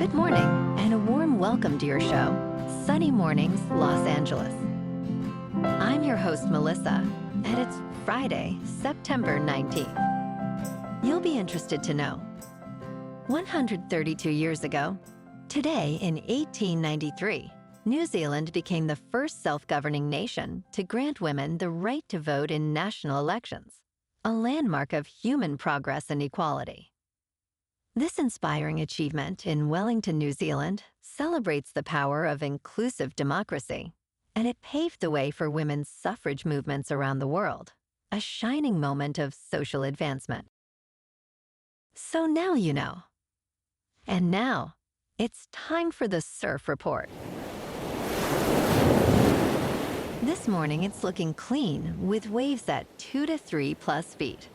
Good morning, and a warm welcome to your show, Sunny Mornings, Los Angeles. I'm your host, Melissa, and it's Friday, September 19th. You'll be interested to know, 132 years ago, today in 1893, New Zealand became the first self-governing nation to grant women the right to vote in national elections, a landmark of human progress and equality. This inspiring achievement in Wellington, New Zealand, celebrates the power of inclusive democracy, and it paved the way for women's suffrage movements around the world, a shining moment of social advancement. So now you know. And now, it's time for the Surf Report. This morning, it's looking clean with waves at 2 to 3 plus feet.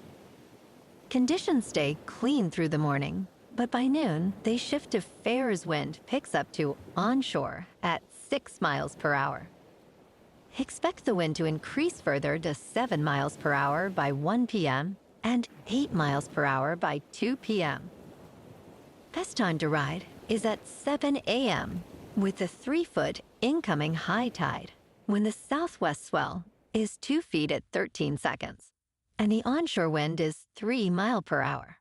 Conditions stay clean through the morning, but by noon, they shift to fair as wind picks up to onshore at 6 miles per hour. Expect the wind to increase further to 7 miles per hour by 1 p.m. and 8 miles per hour by 2 p.m. Best time to ride is at 7 a.m. with the 3-foot incoming high tide, when the southwest swell is 2 feet at 13 seconds, and the onshore wind is 3 miles per hour.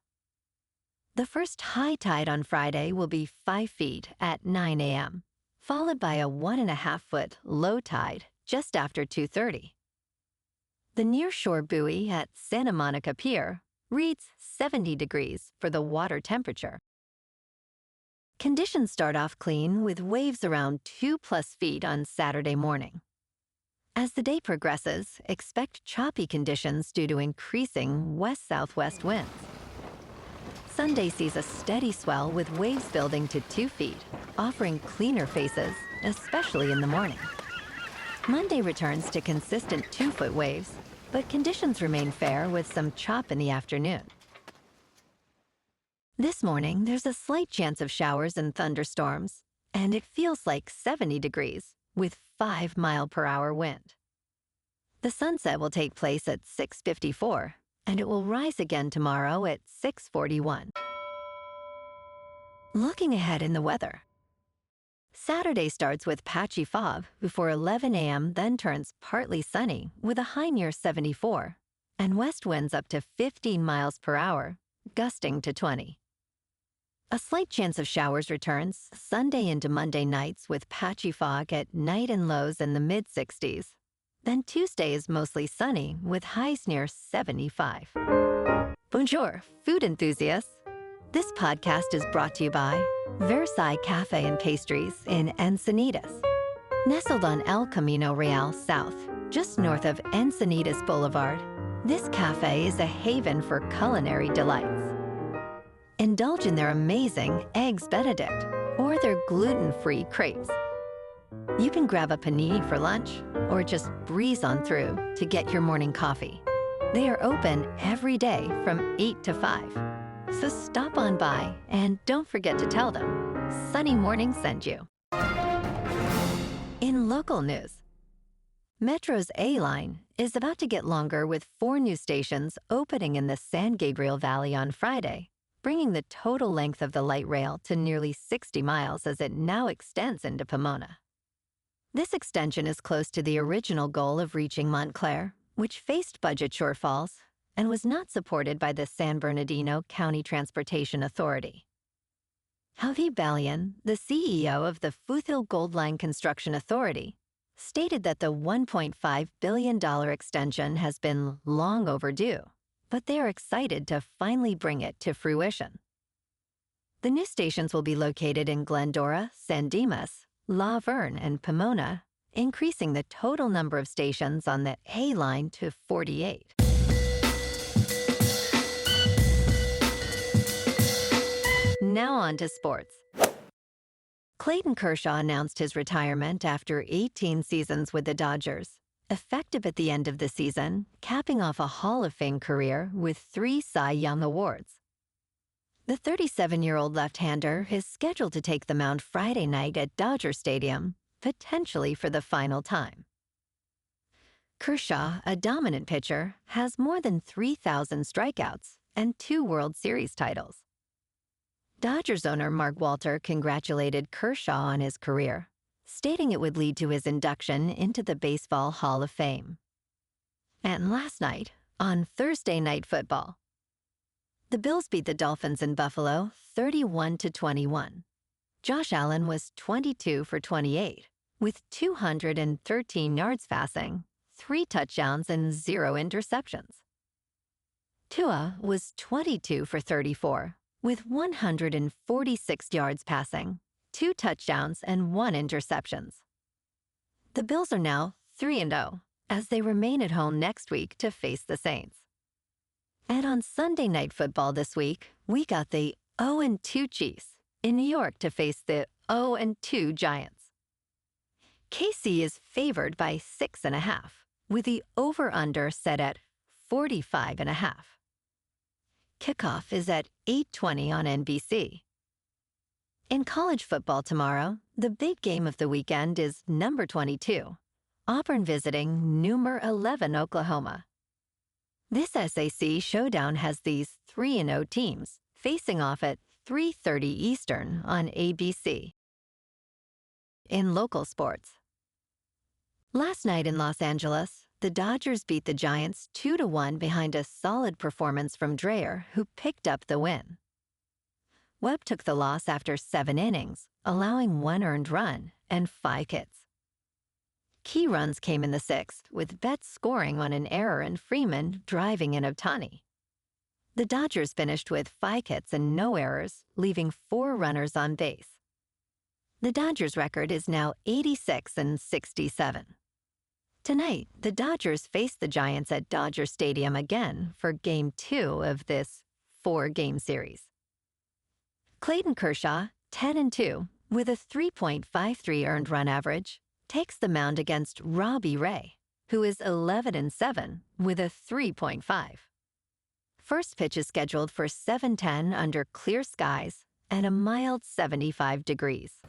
The first high tide on Friday will be 5 feet at 9 a.m., followed by a 1.5-foot low tide just after 2:30. The nearshore buoy at Santa Monica Pier reads 70 degrees for the water temperature. Conditions start off clean with waves around 2 plus feet on Saturday morning. As the day progresses, expect choppy conditions due to increasing west-southwest winds. Sunday sees a steady swell with waves building to 2 feet, offering cleaner faces, especially in the morning. Monday returns to consistent 2-foot waves, but conditions remain fair with some chop in the afternoon. This morning, there's a slight chance of showers and thunderstorms, and it feels like 70 degrees with 5 mile per hour wind. The sunset will take place at 6:54, and it will rise again tomorrow at 6:41. Looking ahead in the weather. Saturday starts with patchy fog before 11 a.m., then turns partly sunny with a high near 74, and west winds up to 15 miles per hour, gusting to 20. A slight chance of showers returns Sunday into Monday nights with patchy fog at night and lows in the mid-60s. Then Tuesday is mostly sunny with highs near 75. Bonjour, food enthusiasts. This podcast is brought to you by Versailles Cafe and Pastries in Encinitas. Nestled on El Camino Real South, just north of Encinitas Boulevard, this cafe is a haven for culinary delights. Indulge in their amazing Eggs Benedict or their gluten-free crepes. You can grab a panini for lunch or just breeze on through to get your morning coffee. They are open every day from 8 to 5. So stop on by and don't forget to tell them Sunny Morning sent you. In local news, Metro's A line is about to get longer with 4 new stations opening in the San Gabriel Valley on Friday, bringing the total length of the light rail to nearly 60 miles as it now extends into Pomona. This extension is close to the original goal of reaching Montclair, which faced budget shortfalls and was not supported by the San Bernardino County Transportation Authority. Javi Balian, the CEO of the Foothill Gold Line Construction Authority, stated that the $1.5 billion extension has been long overdue, but they are excited to finally bring it to fruition. The new stations will be located in Glendora, San Dimas, La Verne, and Pomona, increasing the total number of stations on the A line to 48. Now on to sports. Clayton Kershaw announced his retirement after 18 seasons with the Dodgers, effective at the end of the season, capping off a Hall of Fame career with 3 Cy Young Awards. The 37-year-old left-hander is scheduled to take the mound Friday night at Dodger Stadium, potentially for the final time. Kershaw, a dominant pitcher, has more than 3,000 strikeouts and 2 World Series titles. Dodgers owner Mark Walter congratulated Kershaw on his career, stating it would lead to his induction into the Baseball Hall of Fame. And last night, on Thursday Night Football, the Bills beat the Dolphins in Buffalo 31-21. Josh Allen was 22 for 28, with 213 yards passing, 3 touchdowns, and 0 interceptions. Tua was 22 for 34, with 146 yards passing, 2 touchdowns, and 1 interception. The Bills are now 3-0, as they remain at home next week to face the Saints. And on Sunday Night Football this week, we got the 0-2 Chiefs in New York to face the 0-2 Giants. KC is favored by 6.5, with the over-under set at 45.5. Kickoff is at 8:20 on NBC. In college football tomorrow, the big game of the weekend is number 22, Auburn visiting number 11 Oklahoma. This SAC showdown has these 3-0 teams facing off at 3:30 Eastern on ABC. In local sports, last night in Los Angeles, the Dodgers beat the Giants 2-1 behind a solid performance from Dreyer, who picked up the win. Webb took the loss after 7 innings, allowing 1 earned run and 5 hits. Key runs came in the 6th, with Betts scoring on an error and Freeman driving in Ohtani. The Dodgers finished with 5 hits and no errors, leaving 4 runners on base. The Dodgers' record is now 86-67. Tonight, the Dodgers face the Giants at Dodger Stadium again for Game 2 of this 4-game series. Clayton Kershaw, 10-2, with a 3.53 earned run average, takes the mound against Robbie Ray, who is 11-7 with a 3.5. First pitch is scheduled for 7:10 under clear skies and a mild 75 degrees.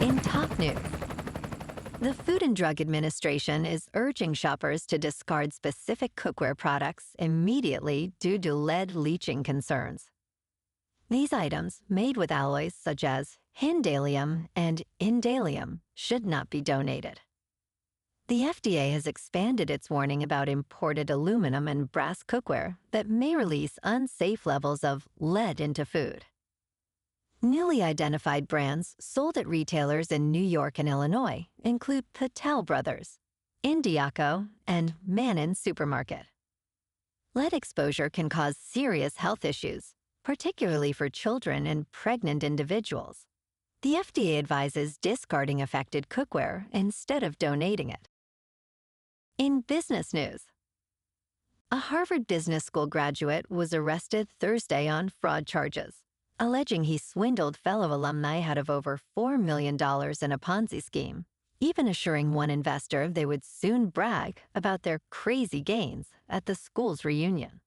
In top news, the Food and Drug Administration is urging shoppers to discard specific cookware products immediately due to lead leaching concerns. These items, made with alloys such as hindalium and indalium, should not be donated. The FDA has expanded its warning about imported aluminum and brass cookware that may release unsafe levels of lead into food. Newly identified brands sold at retailers in New York and Illinois include Patel Brothers, Indiaco, and Mannon Supermarket. Lead exposure can cause serious health issues, particularly for children and pregnant individuals. The FDA advises discarding affected cookware instead of donating it. In business news, a Harvard Business School graduate was arrested Thursday on fraud charges, alleging he swindled fellow alumni out of over $4 million in a Ponzi scheme, even assuring one investor they would soon brag about their crazy gains at the school's reunion.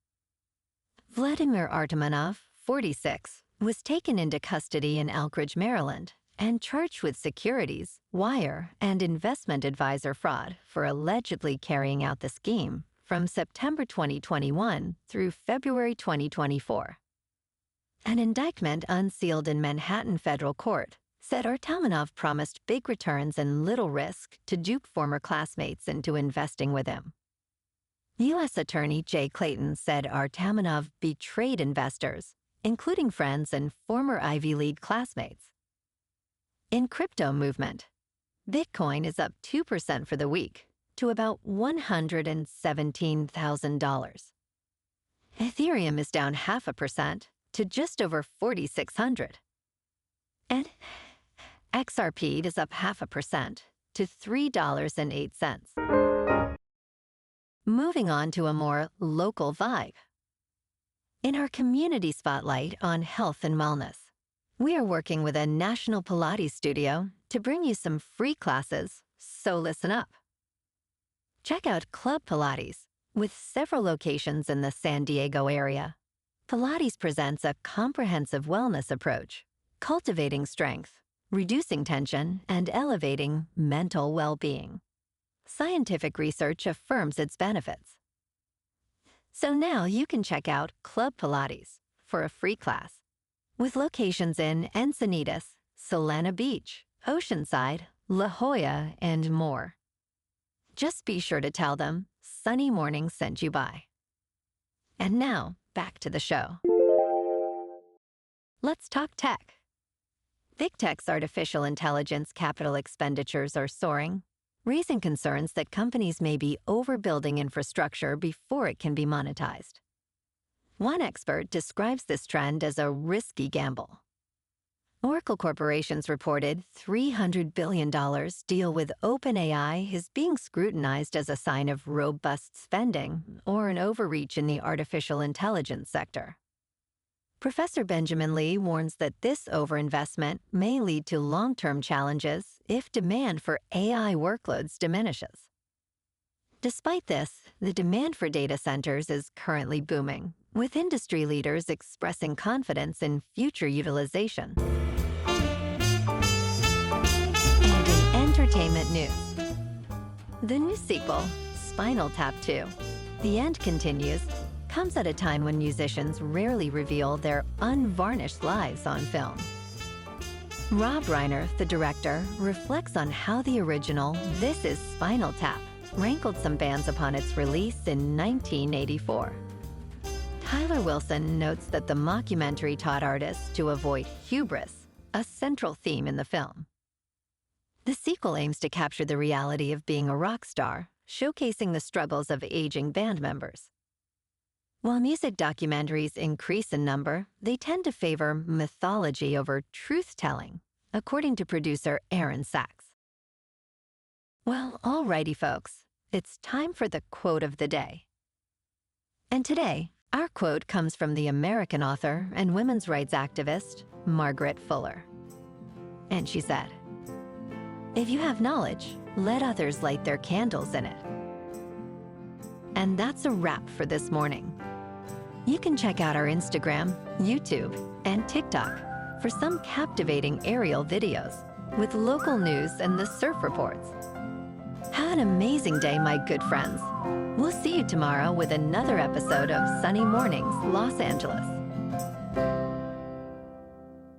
Vladimir Artemonov, 46, was taken into custody in Elkridge, Maryland, and charged with securities, wire, and investment advisor fraud for allegedly carrying out the scheme from September 2021 through February 2024. An indictment unsealed in Manhattan federal court said Artemonov promised big returns and little risk to dupe former classmates into investing with him. U.S. Attorney Jay Clayton said Artemonov betrayed investors, including friends and former Ivy League classmates. In crypto movement, Bitcoin is up 2% for the week to about $117,000. Ethereum is down 0.5% to just over 4,600. And XRP is up 0.5% to $3.08. Moving on to a more local vibe. In our community spotlight on health and wellness, we are working with a national Pilates studio to bring you some free classes, so listen up. Check out Club Pilates, with several locations in the San Diego area. Pilates presents a comprehensive wellness approach, cultivating strength, reducing tension, and elevating mental well-being. Scientific research affirms its benefits. So now you can check out Club Pilates for a free class. With locations in Encinitas, Solana Beach, Oceanside, La Jolla, and more. Just be sure to tell them Sunny Morning sent you by. And now, back to the show. Let's talk tech. Big tech's artificial intelligence capital expenditures are soaring, raising concerns that companies may be overbuilding infrastructure before it can be monetized. One expert describes this trend as a risky gamble. Oracle Corporation's reported $300 billion deal with OpenAI is being scrutinized as a sign of robust spending or an overreach in the artificial intelligence sector. Professor Benjamin Lee warns that this overinvestment may lead to long-term challenges if demand for AI workloads diminishes. Despite this, the demand for data centers is currently booming, with industry leaders expressing confidence in future utilization. And in entertainment news, the new sequel, Spinal Tap 2, The End Continues, comes at a time when musicians rarely reveal their unvarnished lives on film. Rob Reiner, the director, reflects on how the original This Is Spinal Tap rankled some bands upon its release in 1984. Tyler Wilson notes that the mockumentary taught artists to avoid hubris, a central theme in the film. The sequel aims to capture the reality of being a rock star, showcasing the struggles of aging band members. While music documentaries increase in number, they tend to favor mythology over truth-telling, according to producer Aaron Sachs. Well, alrighty, folks, it's time for the quote of the day. And today, our quote comes from the American author and women's rights activist, Margaret Fuller. And she said, "If you have knowledge, let others light their candles in it." And that's a wrap for this morning. You can check out our Instagram, YouTube, and TikTok for some captivating aerial videos with local news and the surf reports. Have an amazing day, my good friends. We'll see you tomorrow with another episode of Sunny Mornings, Los Angeles.